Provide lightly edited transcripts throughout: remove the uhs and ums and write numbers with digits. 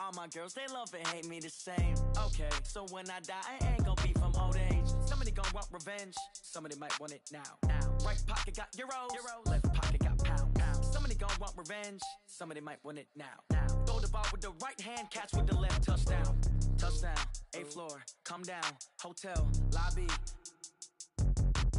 All my girls, they love and hate me the same. Okay, so when I die, I ain't gonna be from old age. Somebody gonna want revenge, somebody might want it now. Right pocket got euros, left pocket got pounds. Somebody gonna want revenge, somebody might want it now. Throw the ball with the right hand, catch with the left, touchdown. Touchdown, 8th floor, come down, hotel, lobby.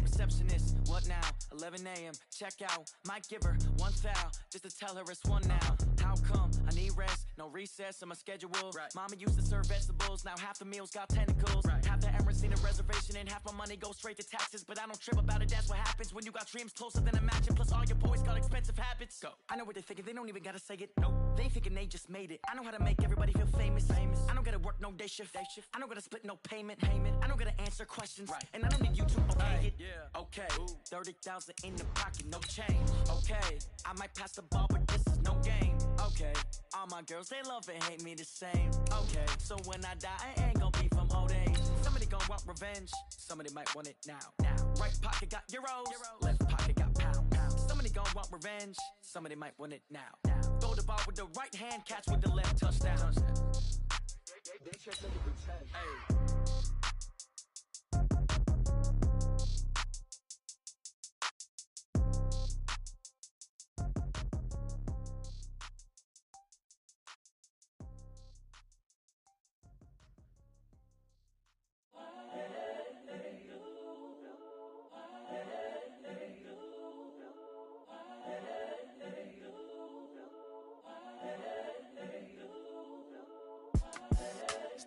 Receptionist, what now? 11 a.m. check out. Might give her one foul just to tell her it's one now. How come? I need rest, no recess on my schedule. Right. Mama used to serve vegetables, now half the meals got tentacles. Right. Half the errands need a reservation and half my money goes straight to taxes. But I don't trip about it, that's what happens when you got dreams closer than a mansion. Plus all your boys got expensive habits. Go. I know what they're thinking, they don't even gotta say it. Nope. They thinking they just made it. I know how to make everybody feel famous. I don't gotta work no day shift. I don't gotta split no payment. I don't gotta answer questions. Right. And I don't need you to okay it. Yeah. Okay, 30,000 in the pocket, no change. Okay, I might pass the ball, but this is no game. Okay, all my girls, they love and hate me the same. Okay, so when I die, I ain't gonna be from old age. Somebody gonna want revenge, somebody might want it now. Right pocket got euros, left pocket got pounds. Somebody gonna want revenge, somebody might want it now. Throw the ball with the right hand, catch with the left, touchdown. Hey.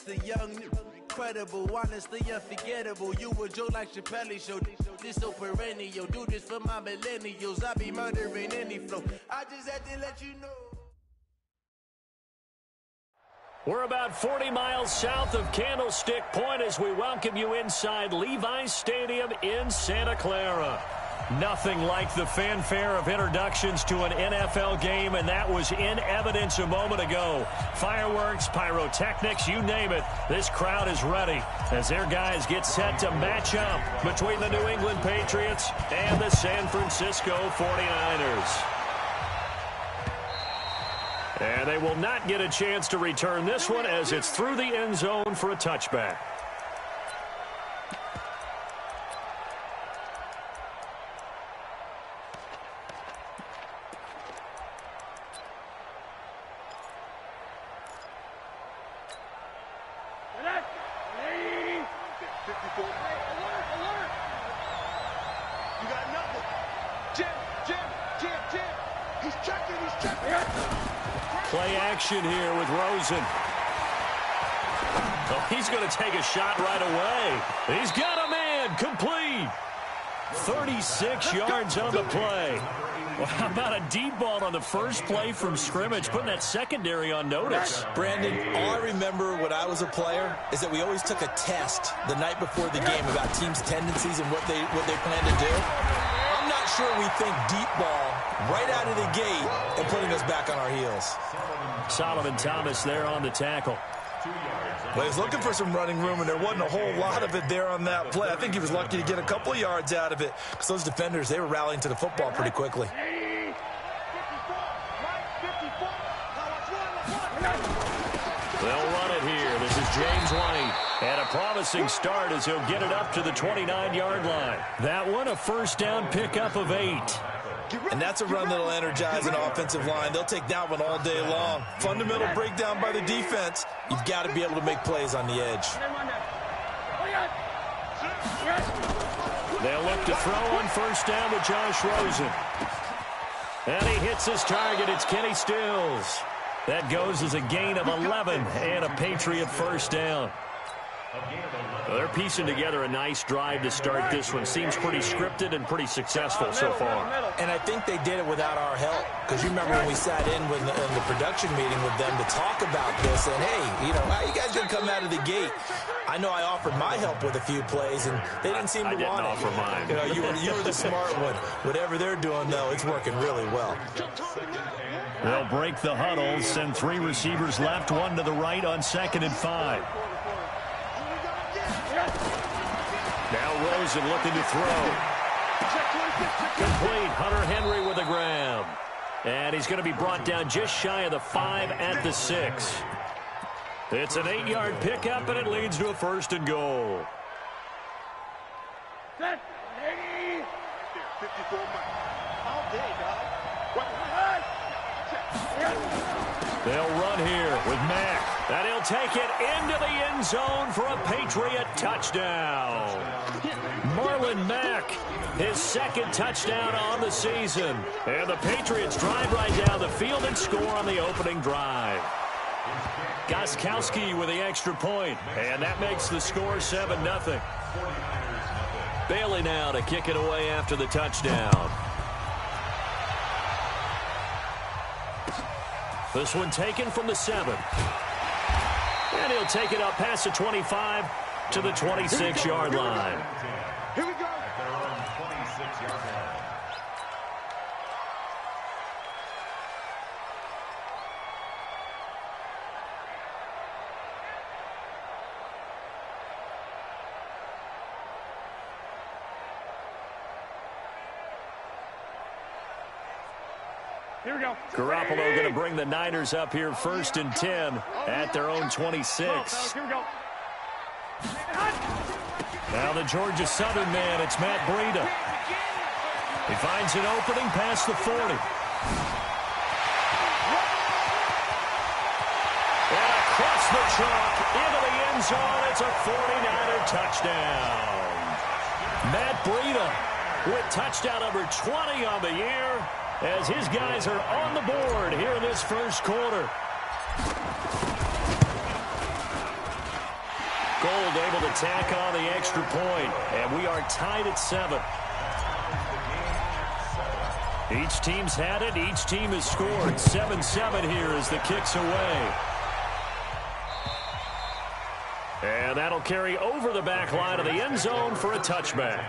The young, incredible, honestly unforgettable. You a Joe like Chappelle show. This so perennial. Do this for my millennials. I be murdering any flow. I just had to let you know. We're about 40 miles south of Candlestick Point as we welcome you inside Levi's Stadium in Santa Clara. Nothing like the fanfare of introductions to an NFL game, and that was in evidence a moment ago. Fireworks, pyrotechnics, you name it. This crowd is ready as their guys get set to match up between the New England Patriots and the San Francisco 49ers. And they will not get a chance to return this one as it's through the end zone for a touchback. Play action here with Rosen. Oh, he's going to take a shot right away. He's got a man. Complete. 36 yards on the play. Well, how about a deep ball on the first play from scrimmage, putting that secondary on notice? Brandon, all I remember when I was a player is that we always took a test the night before the game about teams' tendencies and what they plan to do. I'm not sure we think deep ball right out of the gate and putting us back on our heels. Solomon Thomas there on the tackle. But he's looking for some running room, and there wasn't a whole lot of it there on that play. I think he was lucky to get a couple of yards out of it because those defenders, they were rallying to the football pretty quickly. They'll run it here. This is James White. And a promising start as he'll get it up to the 29-yard line. That one, a first down pickup of 8. And that's a run that'll energize an offensive line. They'll take that one all day long. Fundamental breakdown by the defense. You've got to be able to make plays on the edge. They'll look to throw on first down to Josh Rosen. And he hits his target. It's Kenny Stills. That goes as a gain of 11 and a Patriot first down. Well, they're piecing together a nice drive to start this one. Seems pretty scripted and pretty successful so far. And I think they did it without our help. Because you remember when we sat in with the production meeting with them to talk about this. And, hey, you know, how you guys going to come out of the gate? I know I offered my help with a few plays, and they didn't seem to want it. I didn't offer mine. You know, you were the smart one. Whatever they're doing, though, it's working really well. They'll break the huddle, send 3 receivers left, 1 to the right on 2nd and 5. Now Rosen looking to throw. Complete. Hunter Henry with a grab. And he's going to be brought down just shy of the 5 at the 6. It's an 8-yard pickup, and it leads to a 1st and goal. Set. 80. 54 all day, dog. They'll run here with Mack, and he'll take it into the end zone for a Patriot touchdown. Marlon Mack, his 2nd touchdown on the season. And the Patriots drive right down the field and score on the opening drive. Gostkowski with the extra point, and that makes the score 7-0. Bailey now to kick it away after the touchdown. This one taken from the 7. And he'll take it up past the 25 to the 26-yard line. Here we go. Here we go. Garoppolo going to bring the Niners up here 1st and 10 at their own 26. Here we go. Now the Georgia Southern man, it's Matt Breida. He finds an opening past the 40. And across the chalk into the end zone, it's a 49er touchdown. Matt Breida with touchdown number 20 on the year, as his guys are on the board here in this 1st quarter. Gold able to tack on the extra point, and we are tied at 7. Each team's had it. Each team has scored. 7-7 here as the kick's away. And that'll carry over the back line of the end zone for a touchback.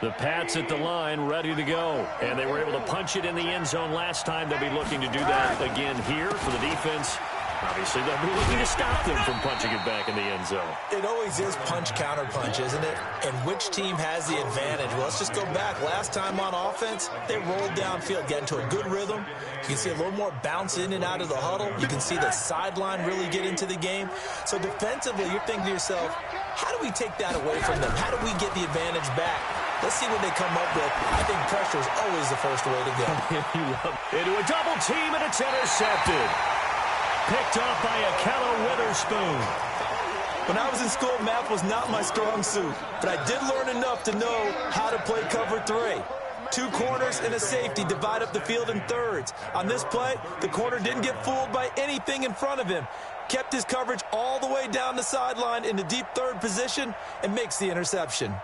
The Pats at the line, ready to go. And they were able to punch it in the end zone last time. They'll be looking to do that again here for the defense. Obviously, they'll be looking to stop them from punching it back in the end zone. It always is punch-counter-punch, isn't it? And which team has the advantage? Well, let's just go back. Last time on offense, they rolled downfield, get into a good rhythm. You can see a little more bounce in and out of the huddle. You can see the sideline really get into the game. So defensively, you're thinking to yourself, how do we take that away from them? How do we get the advantage back? Let's see what they come up with. I think pressure is always the first way to go. Into a double team, and it's intercepted. Picked off by Akello Witherspoon. When I was in school, math was not my strong suit, but I did learn enough to know how to play cover 3. 2 corners and a safety divide up the field in thirds. On this play, the corner didn't get fooled by anything in front of him. Kept his coverage all the way down the sideline in the deep third position and makes the interception.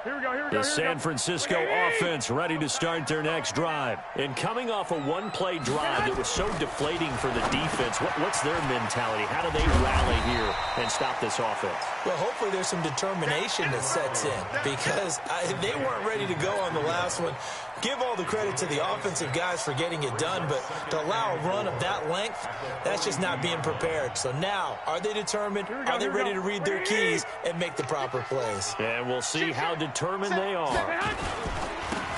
Here we go. The San Francisco offense ready to start their next drive. And coming off a one-play drive that was so deflating for the defense, what's their mentality? How do they rally here and stop this offense? Well, hopefully there's some determination that sets in, because they weren't ready to go on the last one. Give all the credit to the offensive guys for getting it done, but to allow a run of that length, that's just not being prepared. So now, are they determined? Are they ready to read their keys and make the proper plays? And we'll see how determined they are.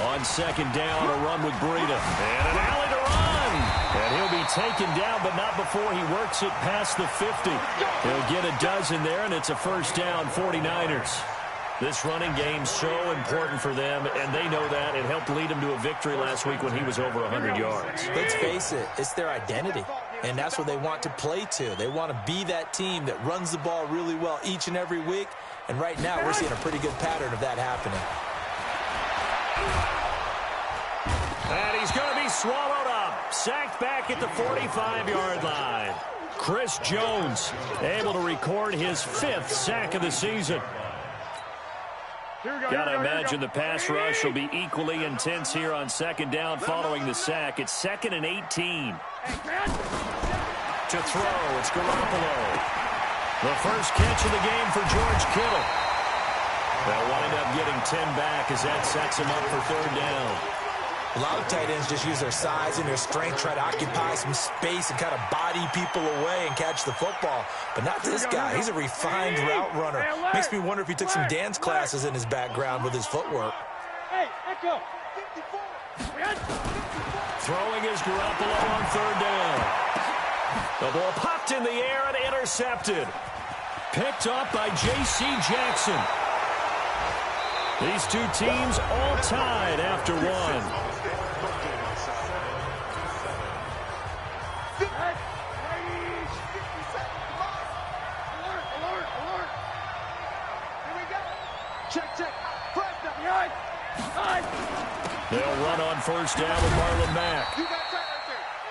On second down, a run with Breida. And an alley to run. And he'll be taken down, but not before he works it past the 50. He'll get a dozen there, and it's a first down, 49ers. This running game's so important for them, and they know that. It helped lead them to a victory last week when he was over 100 yards. Let's face it, it's their identity, and that's what they want to play to. They want to be that team that runs the ball really well each and every week, and right now we're seeing a pretty good pattern of that happening. And he's going to be swallowed up. Sacked back at the 45-yard line. Chris Jones able to record his 5th sack of the season. Got to imagine the pass rush will be equally intense here on second down following the sack. It's 2nd and 18. To throw, it's Garoppolo. The first catch of the game for George Kittle. They'll wind up getting 10 back as that sets him up for 3rd down. A lot of tight ends just use their size and their strength, try to occupy some space and kind of body people away and catch the football. But not this guy. He's a refined route runner. Makes me wonder if he took some dance classes in his background with his footwork. Hey, echo. Throwing is Garoppolo on third down. The ball popped in the air and intercepted. Picked up by J.C. Jackson. These two teams all tied after one. They'll run on first down with Marlon Mack.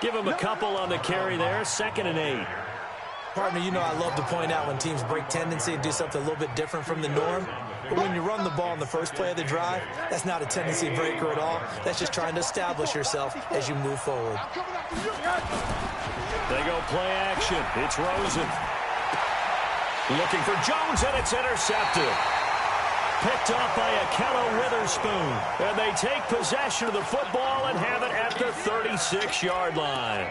Give him a couple on the carry there, 2nd and 8. Partner, you know I love to point out when teams break tendency and do something a little bit different from the norm. But when you run the ball in the first play of the drive, that's not a tendency breaker at all. That's just trying to establish yourself as you move forward. They go play action. It's Rosen. Looking for Jones, and it's intercepted. Picked off by Akello Witherspoon. And they take possession of the football and have it at the 36-yard line.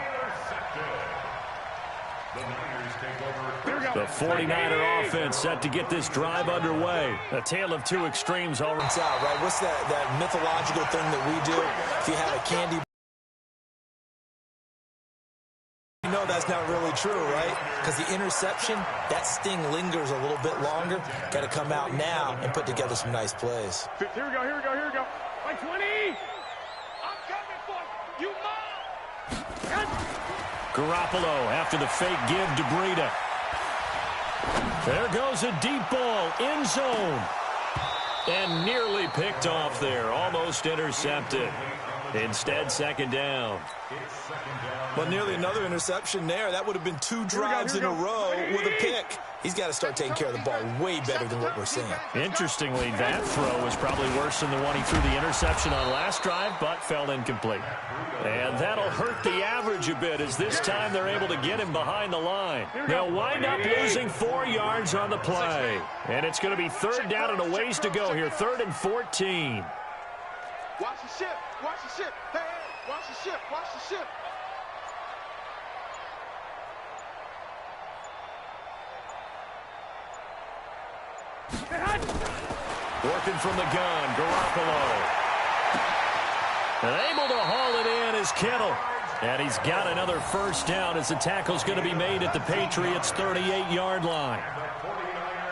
The 49er offense set to get this drive underway. A tale of two extremes already. Out, right? What's that mythological thing that we do? If you have a candy, you know that's not really true, right? Because the interception, that sting lingers a little bit longer. Got to come out now and put together some nice plays. Here we go, here we go, here we go. By 20. I'm coming for you, Mom. Garoppolo after the fake give to Breida. There goes a deep ball, end zone. And nearly picked off there, almost intercepted. Instead, 2nd down. Well, nearly another interception there. That would have been 2 drives in a row with a pick. He's got to start taking care of the ball way better than what we're seeing. Interestingly, that throw was probably worse than the one he threw the interception on last drive, but fell incomplete. And that'll hurt the average a bit as this time they're able to get him behind the line. They'll wind up losing 4 yards on the play. And it's going to be 3rd down and a ways to go here, 3rd and 14. Watch the ship, watch the ship. Hey, hey, watch the ship, watch the ship. Working from the gun, Garoppolo. And able to haul it in is Kittle. And he's got another 1st down as the tackle's going to be made at the Patriots' 38-yard line.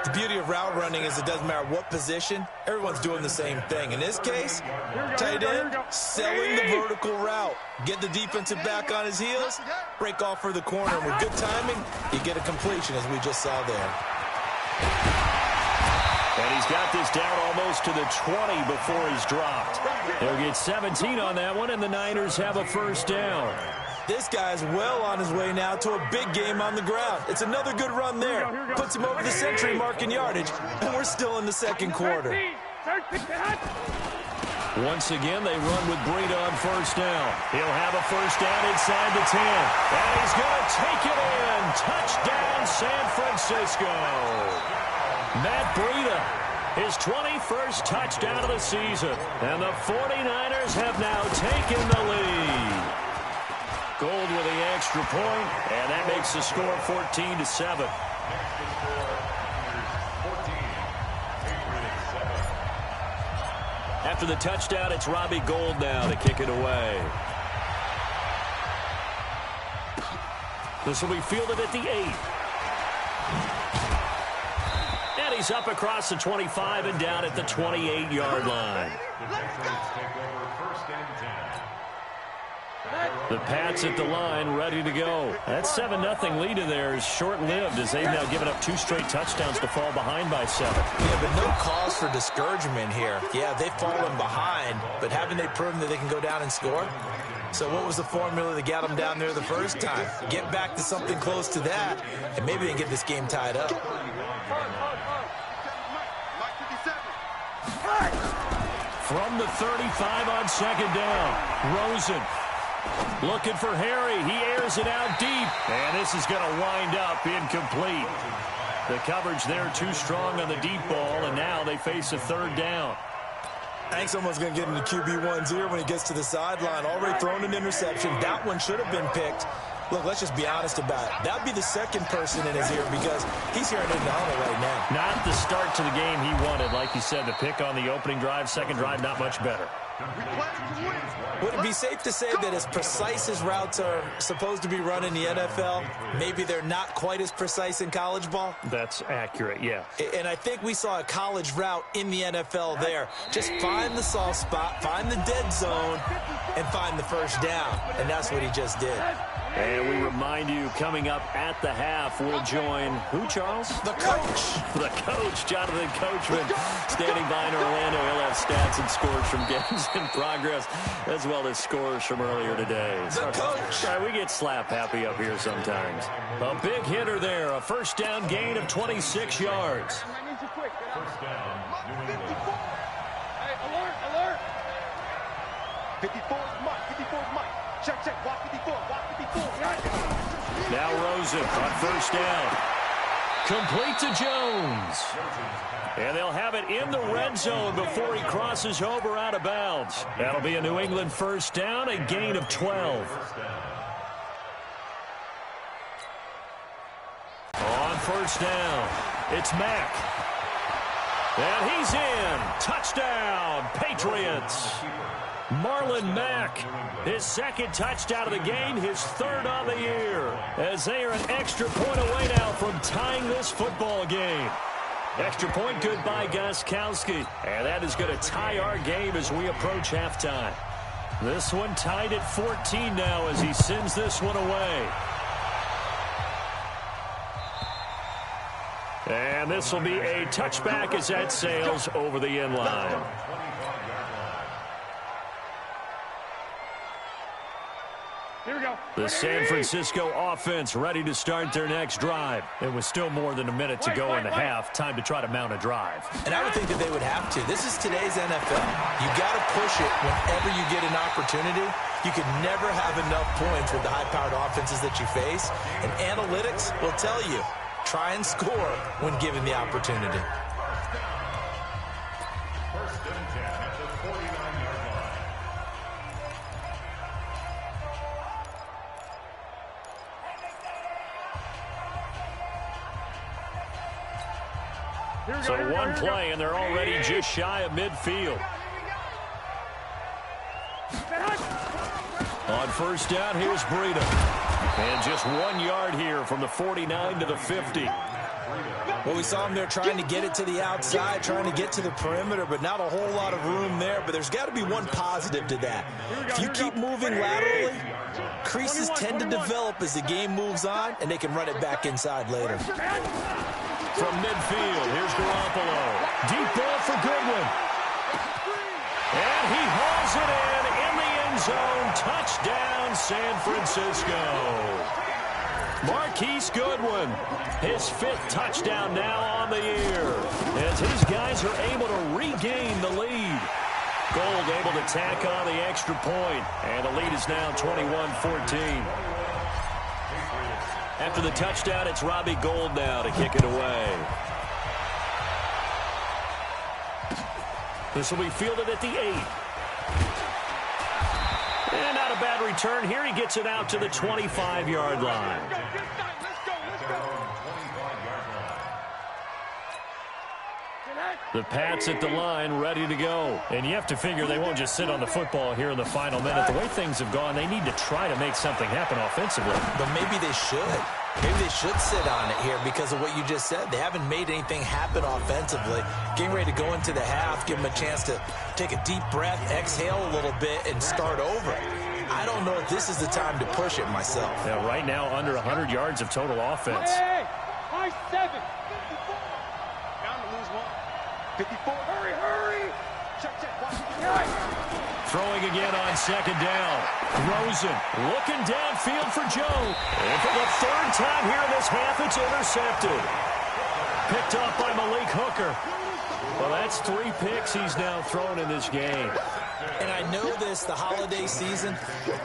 The beauty of route running is it doesn't matter what position, everyone's doing the same thing. In this case, tight end, selling the vertical route. Get the defensive back on his heels, break off for the corner. And with good timing, you get a completion as we just saw there. And he's got this down almost to the 20 before he's dropped. They'll get 17 on that one, and the Niners have a 1st down. This guy's well on his way now to a big game on the ground. It's another good run there. Puts him over the century mark in yardage, and we're still in the 2nd quarter. Once again, they run with Breida on 1st down. He'll have a 1st down inside the 10. And he's going to take it in. Touchdown, San Francisco. Matt Breida, his 21st touchdown of the season. And the 49ers have now taken the lead. Gold with the extra point, and that makes the score 14-7. After the touchdown, it's Robbie Gould now to kick it away. This will be fielded at the 8. And he's up across the 25 and down at the 28-yard line. The Pats at the line, ready to go. That 7-0 lead of theirs is short-lived as they've now given up 2 straight touchdowns to fall behind by 7. Yeah, but no cause for discouragement here. Yeah, they've fallen behind, but haven't they proven that they can go down and score? So what was the formula that got them down there the first time? Get back to something close to that, and maybe they can get this game tied up. From the 35 on 2nd down, Rosen. Looking for Harry. He airs it out deep. And this is going to wind up incomplete. The coverage there too strong on the deep ball, and now they face a 3rd down. I think someone's going to get into QB1's ear when he gets to the sideline. Already thrown an interception. That one should have been picked. Look, let's just be honest about it. That would be the 2nd person in his ear because he's hearing it in the huddle right now. Not the start to the game he wanted. Like you said, the pick on the opening drive, 2nd drive, not much better. Would it be safe to say that as precise as routes are supposed to be run in the NFL, maybe they're not quite as precise in college ball? That's accurate, yeah. And I think we saw a college route in the NFL there. Just find the soft spot, find the dead zone, and find the first down. And that's what he just did. And we remind you, coming up at the half, we'll join who, Charles? The coach. The coach, Jonathan Coachman, standing by in Orlando. He'll have stats and scores from games in progress, as well as scores from earlier today. The coach. All right, we get slap happy up here sometimes. A big hitter there, a first down gain of 26 yards. First down, New England. Hey, alert! 54 is Mike, 54 is Mike. Check, walk 54, walk 54. Now Rosen on first down. Complete to Jones. And they'll have it in the red zone before he crosses over out of bounds. That'll be a New England first down, a gain of 12. On first down, it's Mack. And he's in. Touchdown, Patriots. Marlon Mack, his second touchdown of the game, his third on the year, as they are an extra point away now from tying this football game. Extra point good by Gostkowski, and that is going to tie our game as we approach halftime. This one tied at 14 now as he sends this one away. And this will be a touchback as that sails over the end line. Here we go. The San Francisco offense ready to start their next drive. It was still more than a minute to go in the half. Time to try to mount a drive. And I would think that they would have to. This is today's NFL. You got to push it whenever you get an opportunity. You can never have enough points with the high-powered offenses that you face. And analytics will tell you, try and score when given the opportunity. First and 10 at the 49-yard line. So one play, and they're already just shy of midfield. On first down, here's Breida. And just 1 yard here from the 49 to the 50. Well, we saw him there trying to get it to the outside, trying to get to the perimeter, but not a whole lot of room there. But there's got to be one positive to that. If you keep moving laterally, creases tend to develop as the game moves on, and they can run it back inside later. From midfield, here's Garoppolo. Deep ball for Goodwin. And he hauls it in the end zone. Touchdown, San Francisco. Marquise Goodwin, his fifth touchdown now on the year, as his guys are able to regain the lead. Gold able to tack on the extra point, and the lead is now 21-14. After the touchdown, it's Robbie Gould now to kick it away. This will be fielded at the 8. And not a bad return here. He gets it out to the 25-yard line. The Pats at the line, ready to go. And you have to figure they won't just sit on the football here in the final minute. The way things have gone, they need to try to make something happen offensively. But maybe they should. Maybe they should sit on it here because of what you just said. They haven't made anything happen offensively. Getting ready to go into the half, give them a chance to take a deep breath, exhale a little bit, and start over. I don't know if this is the time to push it myself. Yeah, right now, under 100 yards of total offense. Hey, high 7. 54. Down to lose 1. 54. Hurry. Check. Throwing again on second down. Rosen looking downfield for Joe. And for the third time here in this half, it's intercepted. Picked off by Malik Hooker. Well, that's 3 picks he's now thrown in this game. And I know this, the holiday season,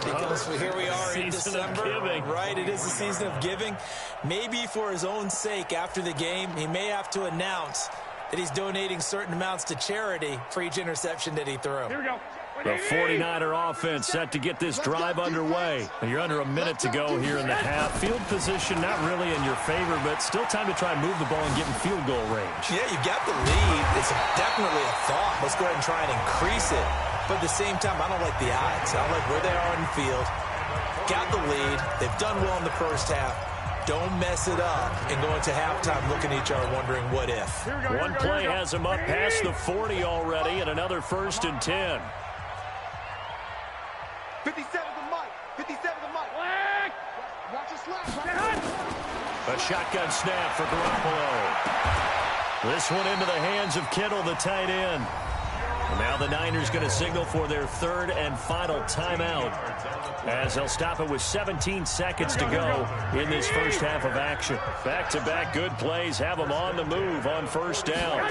because here we are in December. Season of giving. Right, it is the season of giving. Maybe for his own sake, after the game, he may have to announce that he's donating certain amounts to charity for each interception that he threw. Here we go. The 49er offense set to get this drive underway. You're under a minute to go here in the half. Field position not really in your favor, but still time to try and move the ball and get in field goal range. Yeah, you've got the lead. It's definitely a thought. Let's go ahead and try and increase it. But at the same time, I don't like the odds. I don't like where they are on the field. Got the lead. They've done well in the first half. Don't mess it up and go into halftime looking at each other wondering what if. One play has them up past the 40 already, and another 1st and 10. 57 to Mike. 57 to Mike. Watch the slap. A shotgun snap for Garoppolo. This one into the hands of Kittle, the tight end. And now the Niners going to signal for their 3rd and final timeout, as they'll stop it with 17 seconds to go in this first half of action. Back-to-back good plays have them on the move on 1st down.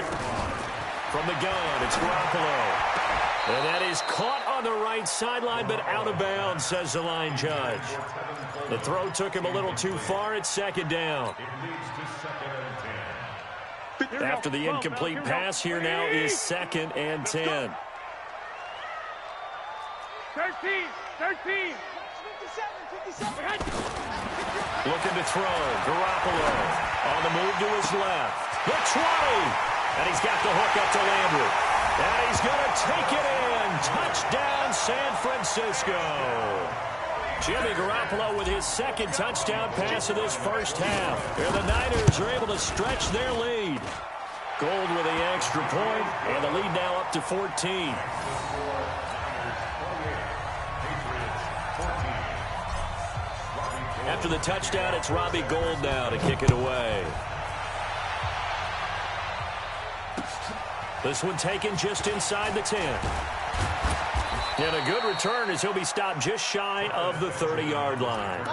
From the gun, it's Garoppolo. And that is caught on the right sideline, but out of bounds, says the line judge. The throw took him a little too far. It's 2nd down. After the incomplete pass, here now is 2nd and 10. 13. Looking to throw. Garoppolo on the move to his left. The 20. And he's got the hook up to Landry. And he's going to take it in. Touchdown, San Francisco. Jimmy Garoppolo with his 2nd touchdown pass of this first half. And the Niners are able to stretch their lead. Gold with the extra point, and the lead now up to 14. After the touchdown, it's Robbie Gould now to kick it away. This one taken just inside the 10. And a good return as he'll be stopped just shy of the 30-yard line.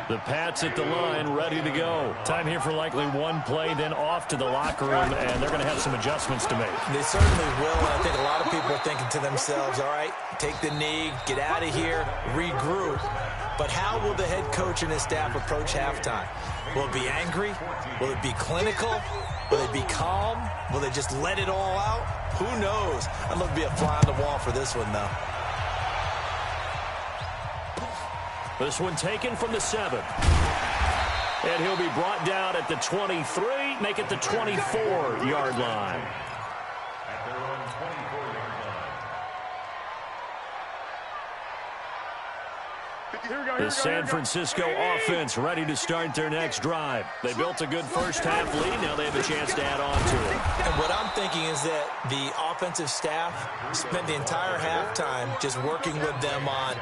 The Pats at the line, ready to go. Time here for likely one play, then off to the locker room, and they're going to have some adjustments to make. They certainly will, and I think a lot of people are thinking to themselves, all right, take the knee, get out of here, regroup. But how will the head coach and his staff approach halftime? Will it be angry? Will it be clinical? Will it be calm? Will they just let it all out? Who knows? I'd love to be a fly on the wall for this one, though. This one taken from the 7. And he'll be brought down at the 23, make it the 24-yard line. The San Francisco offense ready to start their next drive. They built a good first half lead. Now they have a chance to add on to it. And what I'm thinking is that the offensive staff spent the entire halftime just working with them on,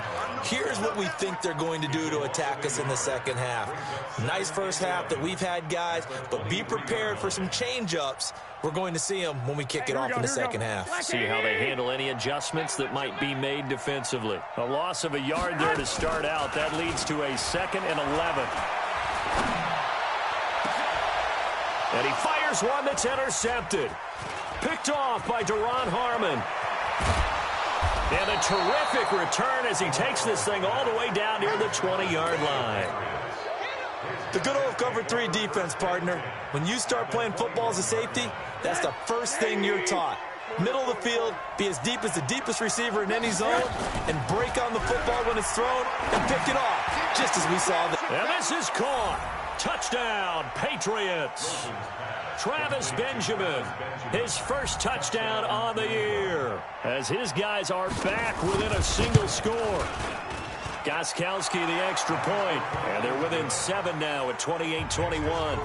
here's what we think they're going to do to attack us in the second half. Nice first half that we've had, guys, but be prepared for some change-ups. We're going to see them when we kick it off in the second half. See how they handle any adjustments that might be made defensively. A loss of a yard there to start out. That leads to a 2nd and 11. And he fires one that's intercepted. Picked off by Deron Harmon. And a terrific return as he takes this thing all the way down near the 20-yard line. The good old cover 3 defense, partner. When you start playing football as a safety, that's the first thing you're taught. Middle of the field, be as deep as the deepest receiver in any zone, and break on the football when it's thrown and pick it off, just as we saw. And this is caught. Touchdown, Patriots. Travis Benjamin, his first touchdown on the year, as his guys are back within a single score. Gostkowski the extra point, and they're within 7 now at 28-21.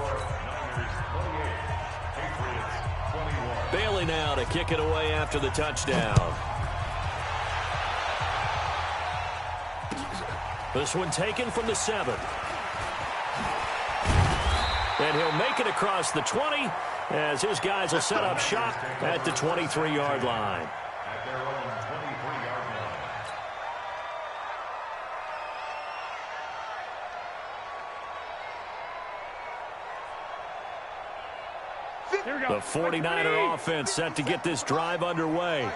Bailey now to kick it away after the touchdown. This one taken from the 7. And he'll make it across the 20 as his guys will set up shop at the 23-yard line. The 49er offense set to get this drive underway.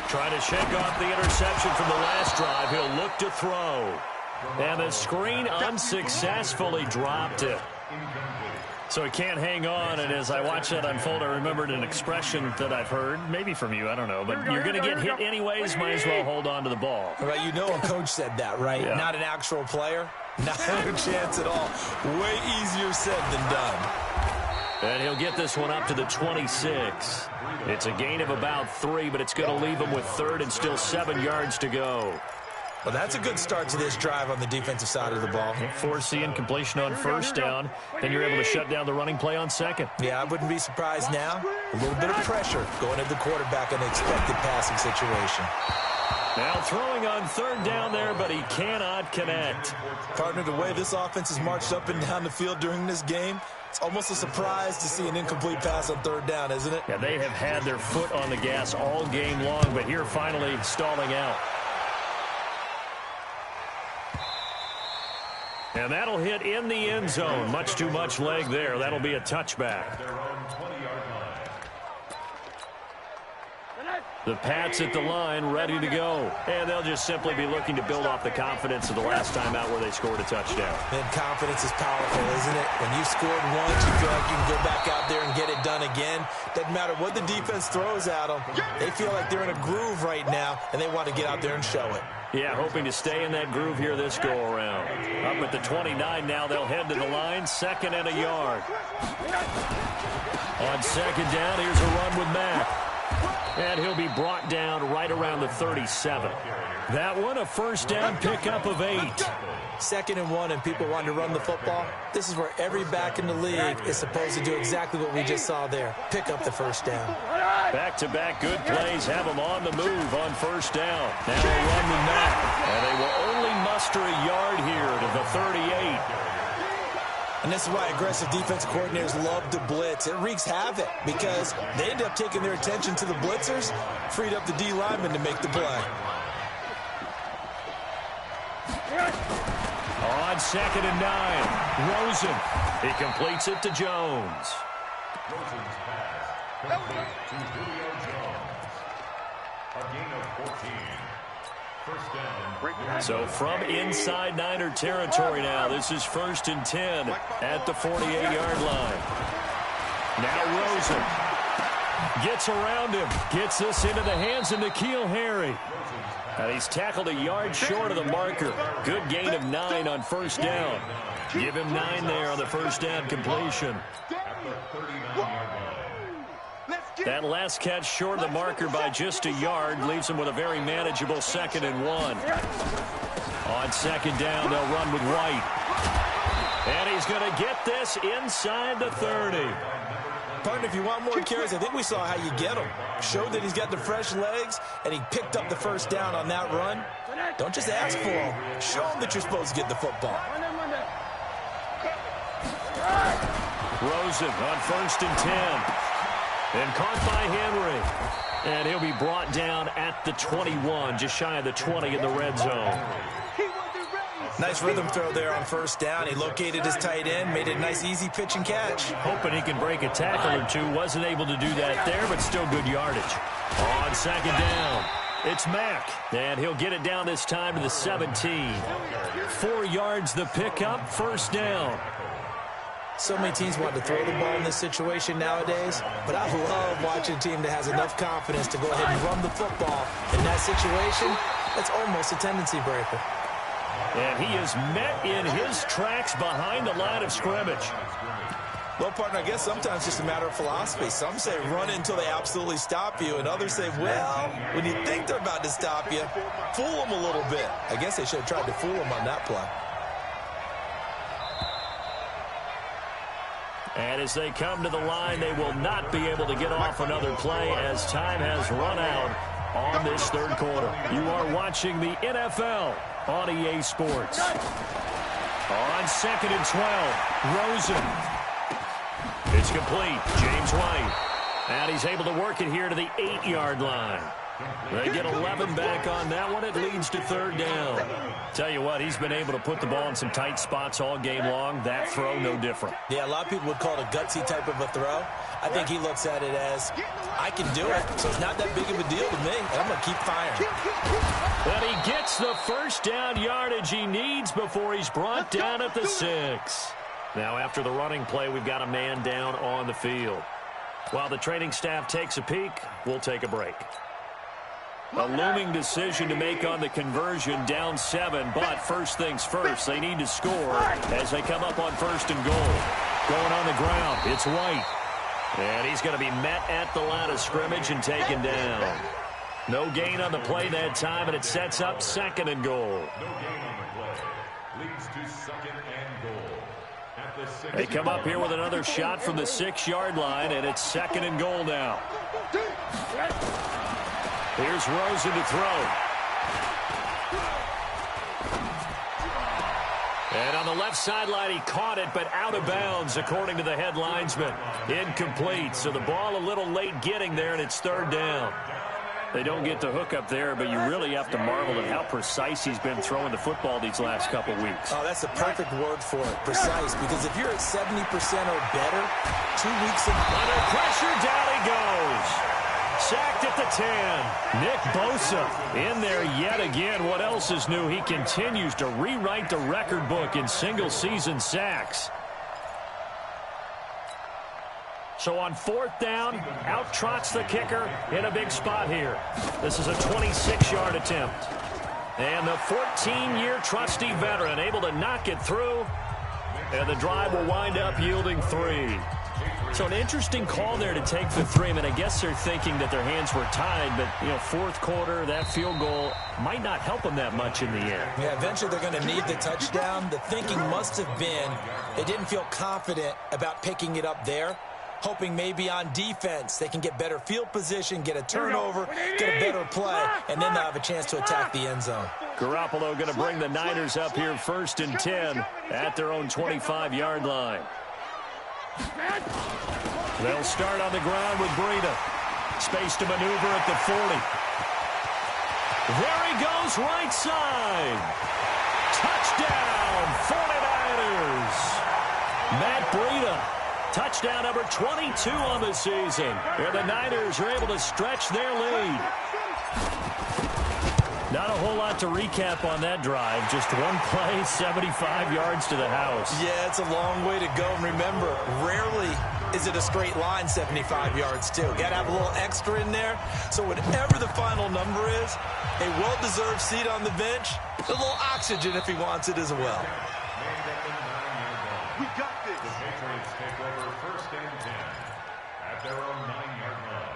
Trying to shake off the interception from the last drive. He'll look to throw. And the screen unsuccessfully dropped it. So he can't hang on, and as I watch that unfold, I remembered an expression that I've heard, maybe from you, I don't know, but you're going to get hit anyways, might as well hold on to the ball. Right, you know a coach said that, right? Yeah. Not an actual player. Not a chance at all. Way easier said than done. And he'll get this one up to the 26. It's a gain of about 3, but it's going to leave him with third and still 7 yards to go. Well, that's a good start to this drive on the defensive side of the ball. Force the incompletion on first down. Then you're able to shut down the running play on second. Yeah, I wouldn't be surprised now. A little bit of pressure going at the quarterback in an expected passing situation. Now throwing on third down there, but he cannot connect. Partner, the way this offense has marched up and down the field during this game, it's almost a surprise to see an incomplete pass on third down, isn't it? Yeah, they have had their foot on the gas all game long, but here finally stalling out. And that'll hit in the end zone. Much too much leg there. That'll be a touchback. The Pats at the line, ready to go. And they'll just simply be looking to build off the confidence of the last time out where they scored a touchdown. And confidence is powerful, isn't it? When you scored once, you feel like you can go back out there and get it done again. Doesn't matter what the defense throws at them. They feel like they're in a groove right now, and they want to get out there and show it. Yeah, hoping to stay in that groove here this go-around. Up at the 29 now, they'll head to the line, 2nd and a yard. On 2nd down, here's a run with Mack. And he'll be brought down right around the 37. That one, a first down pickup of 8. 2nd and 1, and people want to run the football. This is where every back in the league is supposed to do exactly what we just saw there. Pick up the first down. Back-to-back good plays have them on the move on first down. Now a run with Mack. And they will only muster a yard here to the 38. And this is why aggressive defensive coordinators love to blitz. It wreaks havoc because they end up taking their attention to the blitzers, freed up the D lineman to make the play. On 2nd and 9, Rosen. He completes it to Jones. Rosen's pass complete to Julio Jones. A gain of 14. First down. So from inside Niner territory now, this is 1st and 10 at the 48-yard line. Now Rosen gets around him, gets this into the hands of N'Keal Harry. And he's tackled a yard short of the marker. Good gain of 9 on first down. Give him 9 there on the first down completion. That last catch short of the marker by just a yard leaves him with a very manageable 2nd and 1. On 2nd down, they'll run with White. And he's going to get this inside the 30. Partner, if you want more carries, I think we saw how you get them. Showed that he's got the fresh legs, and he picked up the first down on that run. Don't just ask for him. Show him that you're supposed to get the football. Rosen on 1st and 10. And caught by Henry. And he'll be brought down at the 21, just shy of the 20 in the red zone. Nice rhythm throw there on first down. He located his tight end, made it a nice easy pitch and catch. Hoping he can break a tackle or two. Wasn't able to do that there, but still good yardage. On 2nd down, it's Mack. And he'll get it down this time to the 17. 4 yards the pickup, first down. So many teams want to throw the ball in this situation nowadays, but I love watching a team that has enough confidence to go ahead and run the football. In that situation, that's almost a tendency breaker. And he is met in his tracks behind the line of scrimmage. Well, partner, I guess sometimes it's just a matter of philosophy. Some say run until they absolutely stop you, and others say, well, when you think they're about to stop you, fool them a little bit. I guess they should have tried to fool them on that play. And as they come to the line, they will not be able to get off another play as time has run out on this third quarter. You are watching the NFL on EA Sports. On 2nd and 12, Rosen. It's complete. James White. And he's able to work it here to the 8-yard line. They get 11 back on that one. It leads to 3rd down. Tell you what, he's been able to put the ball in some tight spots all game long. That throw, no different. Yeah, a lot of people would call it a gutsy type of a throw. I think he looks at it as, I can do it, so it's not that big of a deal to me, and I'm going to keep firing. But he gets the first down yardage he needs before he's brought down at the 6. Now after the running play, we've got a man down on the field. While the training staff takes a peek, we'll take a break. A looming decision to make on the conversion, down 7, but first things first, they need to score as they come up on 1st and goal. Going on the ground, it's White. And he's going to be met at the line of scrimmage and taken down. No gain on the play that time, and it sets up 2nd and goal. No gain on the play. Leads to 2nd and goal. At the 6 They come up here with another shot from the 6-yard line, and it's 2nd and goal now. Here's Rosen to throw. And on the left sideline, he caught it, but out of bounds, according to the head linesman. Incomplete, so the ball a little late getting there, and it's 3rd down. They don't get the hook up there, but you really have to marvel at how precise he's been throwing the football these last couple weeks. Oh, that's the perfect word for it, precise, because if you're at 70% or better, 2 weeks in... Under pressure, down he goes. Sacked at the 10. Nick Bosa in there yet again. What else is new? He continues to rewrite the record book in single-season sacks. So on 4th down, out trots the kicker in a big spot here. This is a 26-yard attempt. And the 14-year trusty veteran able to knock it through. And the drive will wind up yielding 3. So an interesting call there to take the 3. I mean, I guess they're thinking that their hands were tied, but, 4th quarter, that field goal might not help them that much in the end. Yeah, eventually they're going to need the touchdown. The thinking must have been they didn't feel confident about picking it up there, hoping maybe on defense they can get better field position, get a turnover, get a better play, and then they'll have a chance to attack the end zone. Garoppolo going to bring the Niners up here 1st and 10 at their own 25-yard line. They'll start on the ground with Breida. Space to maneuver at the 40. There he goes, right side. Touchdown, 49ers. Matt Breida, touchdown number 22 on the season. And the Niners are able to stretch their lead. Not a whole lot to recap on that drive. Just one play, 75 yards to the house. Yeah, it's a long way to go. And remember, rarely is it a straight line 75 yards, too. Got to have a little extra in there. So whatever the final number is, a well-deserved seat on the bench, a little oxygen if he wants it as well. We got this. The Patriots take over 1st and 10 at their own 9-yard line.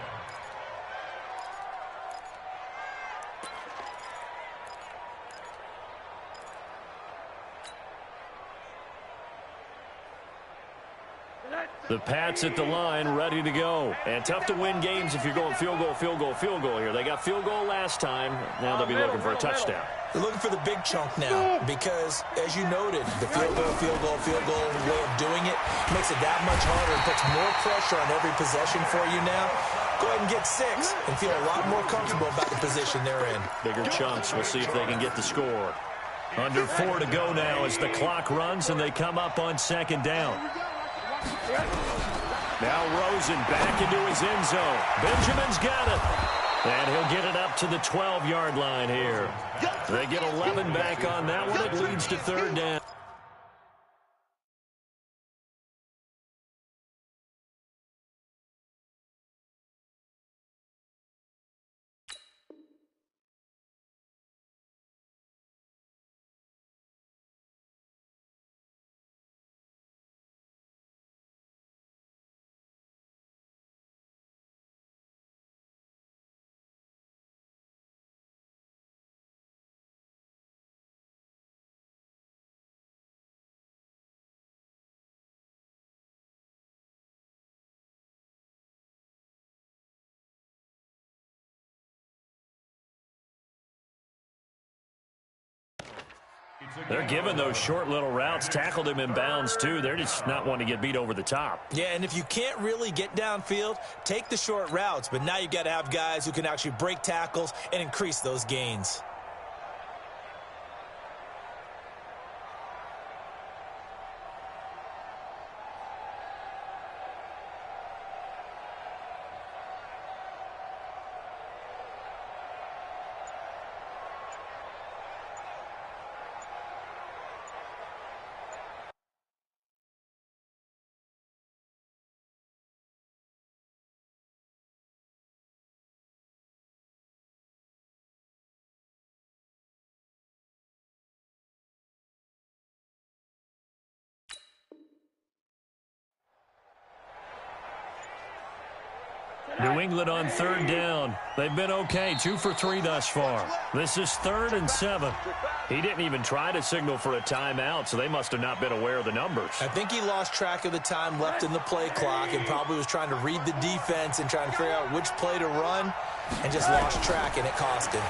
The Pats at the line, ready to go. And tough to win games if you're going field goal, field goal, field goal here. They got field goal last time. Now they'll be looking for a touchdown. They're looking for the big chunk now because, as you noted, the field goal way of doing it makes it that much harder. It puts more pressure on every possession for you now. Go ahead and get 6 and feel a lot more comfortable about the position they're in. Bigger chunks. We'll see if they can get the score. Under 4 to go now as the clock runs and they come up on 2nd down. Now Rosen back into his end zone. Benjamin's got it. And he'll get it up to the 12-yard line here. They get 11 back on that one. It leads to 3rd down. They're giving those short little routes. Tackled him in bounds, too. They're just not wanting to get beat over the top. Yeah, and if you can't really get downfield, take the short routes. But now you got to have guys who can actually break tackles and increase those gains. New England on third down. They've been okay, 2 for 3 thus far. This is 3rd and 7. He didn't even try to signal for a timeout, so they must have not been aware of the numbers. I think he lost track of the time left in the play clock and probably was trying to read the defense and trying to figure out which play to run and just lost track, and it cost him.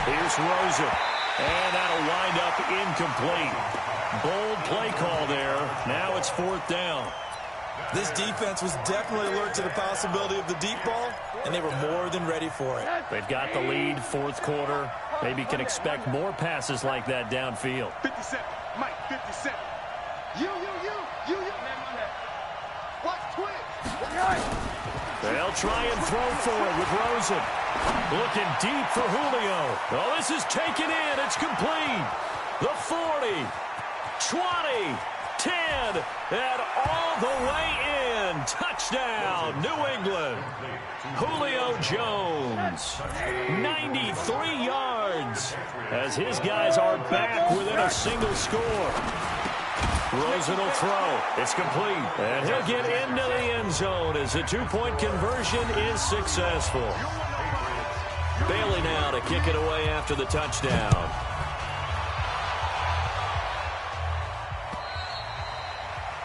Here's Rosen, and that'll wind up incomplete. Bold play call there. Now it's 4th down. This defense was definitely alert to the possibility of the deep ball, and they were more than ready for it. They've got the lead, 4th quarter. Maybe can expect more passes like that downfield. 57, Mike, 57. You. Watch twitch. They'll try and throw for it with Rosen. Looking deep for Julio. Oh, this is taken in. It's complete. The 40, 20, 10, and all the way in. Touchdown, New England. Julio Jones, 93 yards, as his guys are back within a single score. Rosen will throw. It's complete. And he'll get into the end zone as the 2-point conversion is successful. Bailey now to kick it away after the touchdown.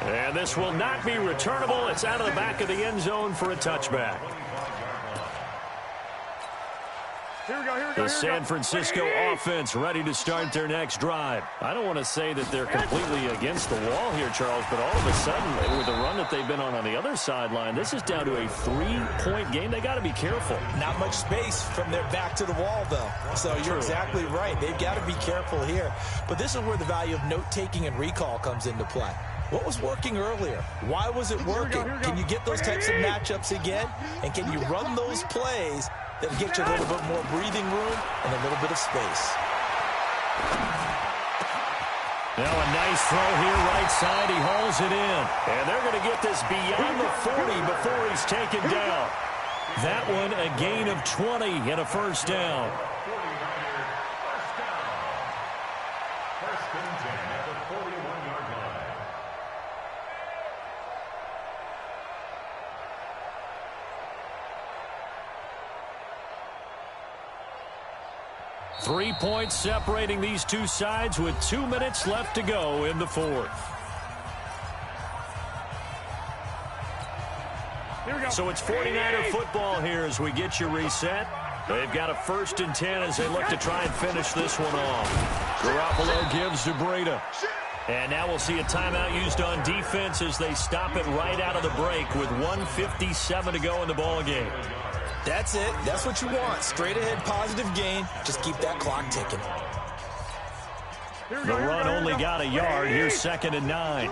And this will not be returnable. It's out of the back of the end zone for a touchback. The San Francisco offense ready to start their next drive. I don't want to say that they're completely against the wall here, Charles, but all of a sudden, with the run that they've been on the other sideline, this is down to a 3-point game. They got to be careful. Not much space from their back to the wall, though. So you're exactly right. They've got to be careful here. But this is where the value of note-taking and recall comes into play. What was working earlier? Why was it working? Can you get those types of matchups again? And can you run those plays that get you a little bit more breathing room and a little bit of space? Now a nice throw here right side. He hauls it in. And they're going to get this beyond the 40 before he's taken down. That one a gain of 20 and a first down. 3 points separating these two sides with 2 minutes left to go in the 4th. So it's 49er football here as we get you reset. They've got a 1st and 10 as they look to try and finish this one off. Garoppolo gives to Breida. And now we'll see a timeout used on defense as they stop it right out of the break with 1:57 to go in the ball game. That's it. That's what you want. Straight ahead positive gain. Just keep that clock ticking. The run only got a yard. Here's 2nd and 9.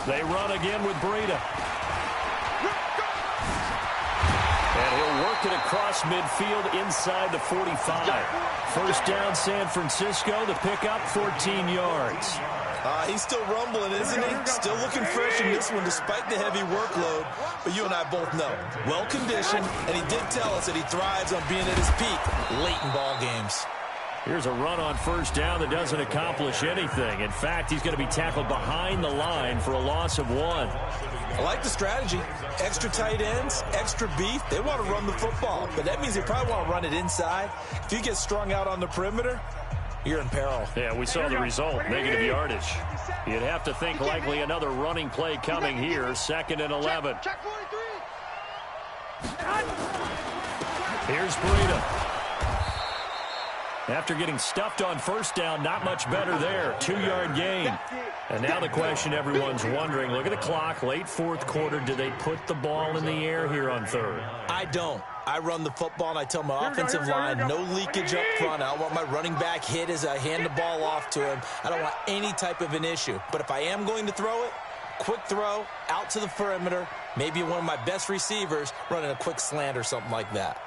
They run again with Breida. And he'll work it across midfield inside the 45. First down, San Francisco. The pickup, 14 yards. He's still rumbling, isn't he? Still looking fresh in this one despite the heavy workload. But you and I both know, well-conditioned, and he did tell us that he thrives on being at his peak late in ball games. Here's a run on first down that doesn't accomplish anything. In fact, he's going to be tackled behind the line for a loss of 1. I like the strategy. Extra tight ends, extra beef. They want to run the football, but that means they probably want to run it inside. If you get strung out on the perimeter, you're in peril. Yeah, we saw the result, negative yardage. You'd have to think likely another running play coming here, 2nd and 11. Here's Breida. After getting stuffed on first down, not much better there. 2-yard gain. And now the question everyone's wondering, look at the clock, late 4th quarter. Do they put the ball in the air here on 3rd? I don't. I run the football, and I tell my offensive line, no leakage up front. I don't want my running back hit as I hand the ball off to him. I don't want any type of an issue. But if I am going to throw it, quick throw, out to the perimeter, maybe one of my best receivers running a quick slant or something like that.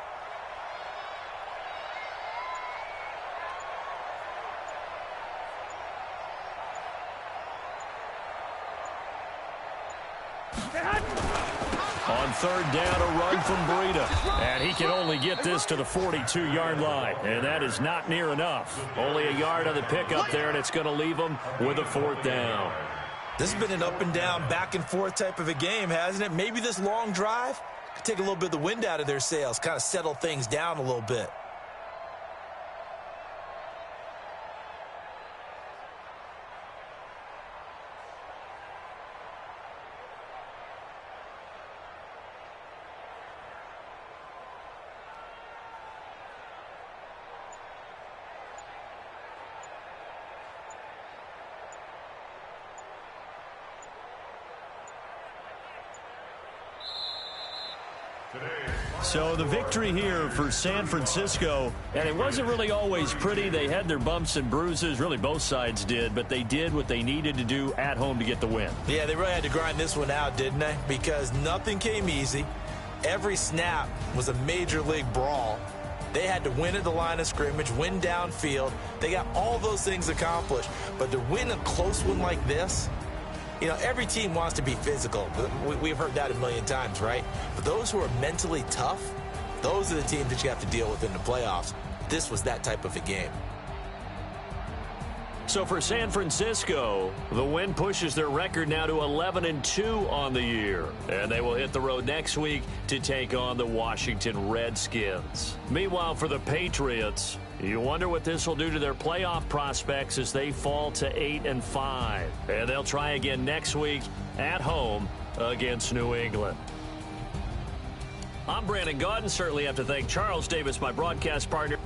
On 3rd down, a run from Breida. And he can only get this to the 42-yard line. And that is not near enough. Only a yard on the pickup there, and it's going to leave him with a 4th down. This has been an up and down, back and forth type of a game, hasn't it? Maybe this long drive could take a little bit of the wind out of their sails, kind of settle things down a little bit. So the victory here for San Francisco, and it wasn't really always pretty. They had their bumps and bruises, really both sides did, but they did what they needed to do at home to get the win. Yeah, they really had to grind this one out, didn't they? Because nothing came easy. Every snap was a major league brawl. They had to win at the line of scrimmage, win downfield. They got all those things accomplished. But to win a close one like this, you know, every team wants to be physical. We've heard that a million times, right? But those who are mentally tough, those are the teams that you have to deal with in the playoffs. This was that type of a game. So for San Francisco, the win pushes their record now to 11-2 on the year. And they will hit the road next week to take on the Washington Redskins. Meanwhile, for the Patriots, you wonder what this will do to their playoff prospects as they fall to 8-5. And they'll try again next week at home against New England. I'm Brandon Gaudin. Certainly have to thank Charles Davis, my broadcast partner.